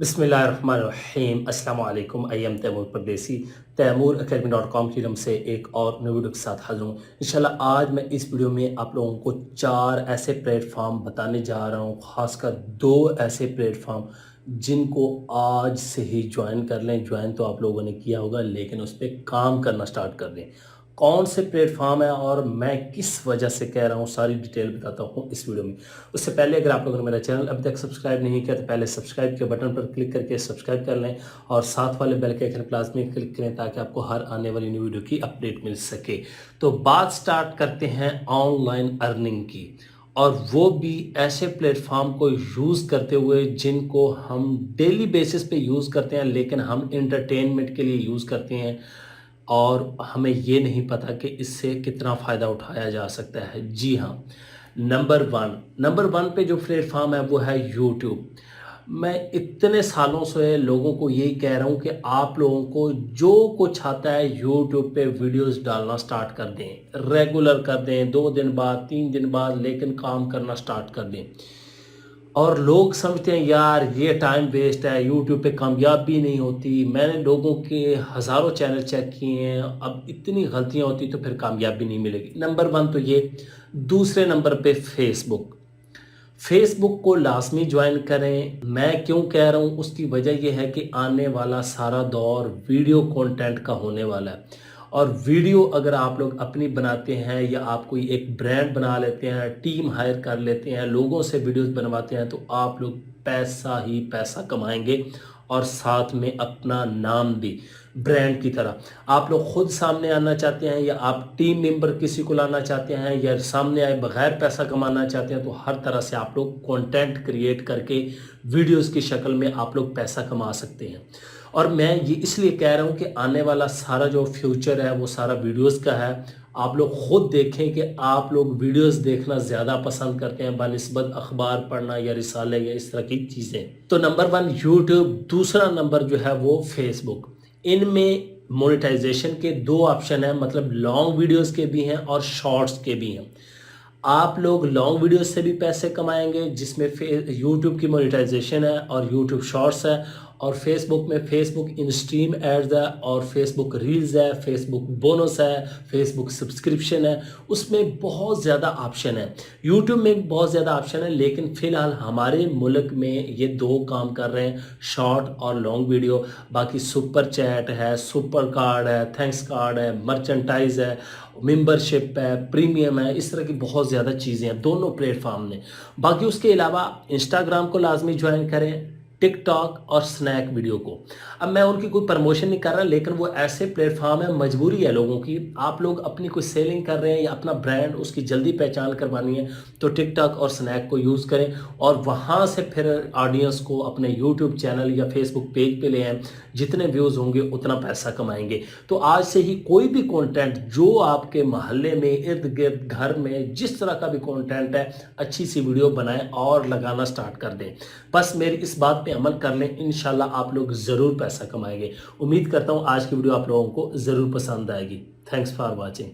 बिस्मिल्लाहिर्रहमानिर्रहीम अस्सलाम वालेकुम। आई एम तैमूर परदेसी तैमूर academy.com की तरफ से एक और नई वीडियो के साथ हाजिर हूँ। इंशाल्लाह आज मैं इस वीडियो में आप लोगों को 4 ऐसे प्लेटफॉर्म बताने जा रहा हूँ, ख़ासकर 2 ऐसे प्लेटफॉर्म जिनको आज से ही ज्वाइन कर लें। ज्वाइन तो आप लोगों ने किया होगा लेकिन उस पर काम करना स्टार्ट कर दें। कौन से प्लेटफॉर्म है और मैं किस वजह से कह रहा हूँ, सारी डिटेल बताता हूँ इस वीडियो में। उससे पहले अगर आप लोगों ने मेरा चैनल अभी तक सब्सक्राइब नहीं किया तो पहले सब्सक्राइब के बटन पर क्लिक करके सब्सक्राइब कर लें और साथ वाले बेल के आइकन प्लस में क्लिक करें ताकि आपको हर आने वाली न्यू वीडियो की अपडेट मिल सके। तो बात स्टार्ट करते हैं ऑनलाइन अर्निंग की, और वो भी ऐसे प्लेटफॉर्म को यूज़ करते हुए जिनको हम डेली बेसिस पे यूज़ करते हैं लेकिन हम इंटरटेनमेंट के लिए यूज़ करते हैं और हमें ये नहीं पता कि इससे कितना फ़ायदा उठाया जा सकता है। जी हाँ, नंबर 1 पे जो प्लेटफ़ॉर्म है वो है यूट्यूब। मैं इतने सालों से लोगों को यही कह रहा हूँ कि आप लोगों को जो कुछ आता है यूट्यूब पे वीडियोस डालना स्टार्ट कर दें, रेगुलर कर दें, 2 दिन बाद, 3 दिन बाद, लेकिन काम करना स्टार्ट कर दें। और लोग समझते हैं यार ये टाइम वेस्ट है, यूट्यूब पे कामयाबी नहीं होती। मैंने लोगों के हज़ारों चैनल चेक किए हैं, अब इतनी गलतियां होती तो फिर कामयाबी नहीं मिलेगी। नंबर 1 तो ये। दूसरे नंबर पे फेसबुक। फेसबुक को लाजमी ज्वाइन करें। मैं क्यों कह रहा हूँ, उसकी वजह यह है कि आने वाला सारा दौर वीडियो कंटेंट का होने वाला है। और वीडियो अगर आप लोग अपनी बनाते हैं या आप कोई एक ब्रांड बना लेते हैं, टीम हायर कर लेते हैं, लोगों से वीडियोस बनवाते हैं, तो आप लोग पैसा ही पैसा कमाएंगे और साथ में अपना नाम भी ब्रांड की तरह। आप लोग खुद सामने आना चाहते हैं या आप टीम मेंबर किसी को लाना चाहते हैं या सामने आए बगैर पैसा कमाना चाहते हैं, तो हर तरह से आप लोग कंटेंट क्रिएट करके वीडियोस की शक्ल में आप लोग पैसा कमा सकते हैं। और मैं ये इसलिए कह रहा हूँ कि आने वाला सारा जो फ्यूचर है वो सारा वीडियोस का है। आप लोग खुद देखें कि आप लोग वीडियोस देखना ज़्यादा पसंद करते हैं बनिस्बत अखबार पढ़ना या रिसाले या इस तरह की चीज़ें। तो नंबर 1 यूट्यूब, दूसरा नंबर जो है वो फेसबुक। इनमें मोनेटाइजेशन के 2 ऑप्शन हैं, मतलब लॉन्ग वीडियोस के भी हैं और शॉर्ट्स के भी हैं। आप लोग लॉन्ग वीडियो से भी पैसे कमाएंगे जिसमें यूट्यूब की मोनेटाइजेशन है और यूट्यूब शॉर्ट्स है, और फेसबुक में फेसबुक इन स्ट्रीम एड्स है और फेसबुक रील्स है, फेसबुक बोनस है, फेसबुक सब्सक्रिप्शन है। उसमें बहुत ज़्यादा ऑप्शन है। यूट्यूब में भी बहुत ज़्यादा ऑप्शन है लेकिन फ़िलहाल हमारे मुल्क में ये 2 काम कर रहे हैं, शॉर्ट और लॉन्ग वीडियो। बाकी सुपर चैट है, सुपर कार्ड है, थैंक्स कार्ड है, मर्चेंटाइज है, मेंबरशिप है, प्रीमियम है, इस तरह की बहुत ज़्यादा चीज़ें हैं दोनों प्लेटफॉर्म में। बाकी उसके अलावा इंस्टाग्राम को लाजमी ज्वाइन करें, टिकटॉक और स्नैक वीडियो को। अब मैं उनकी कोई प्रमोशन नहीं कर रहा लेकिन वो ऐसे प्लेटफॉर्म है, मजबूरी है लोगों की। आप लोग अपनी कोई सेलिंग कर रहे हैं या अपना ब्रांड उसकी जल्दी पहचान करवानी है तो टिकटॉक और स्नैक को यूज़ करें और वहाँ से फिर ऑडियंस को अपने यूट्यूब चैनल या फेसबुक पेज पे ले आएं। जितने व्यूज़ होंगे उतना पैसा कमाएंगे। तो आज से ही कोई भी कंटेंट जो आपके मोहल्ले में, इर्द गिर्द, घर में, जिस तरह का भी कंटेंट है, अच्छी सी वीडियो बनाएं और लगाना स्टार्ट कर दें। बस मेरी इस बात पे अमल कर लें, इंशाल्लाह आप लोग ज़रूर पैसा कमाएंगे। उम्मीद करता हूँ आज की वीडियो आप लोगों को ज़रूर पसंद आएगी। Thanks for watching.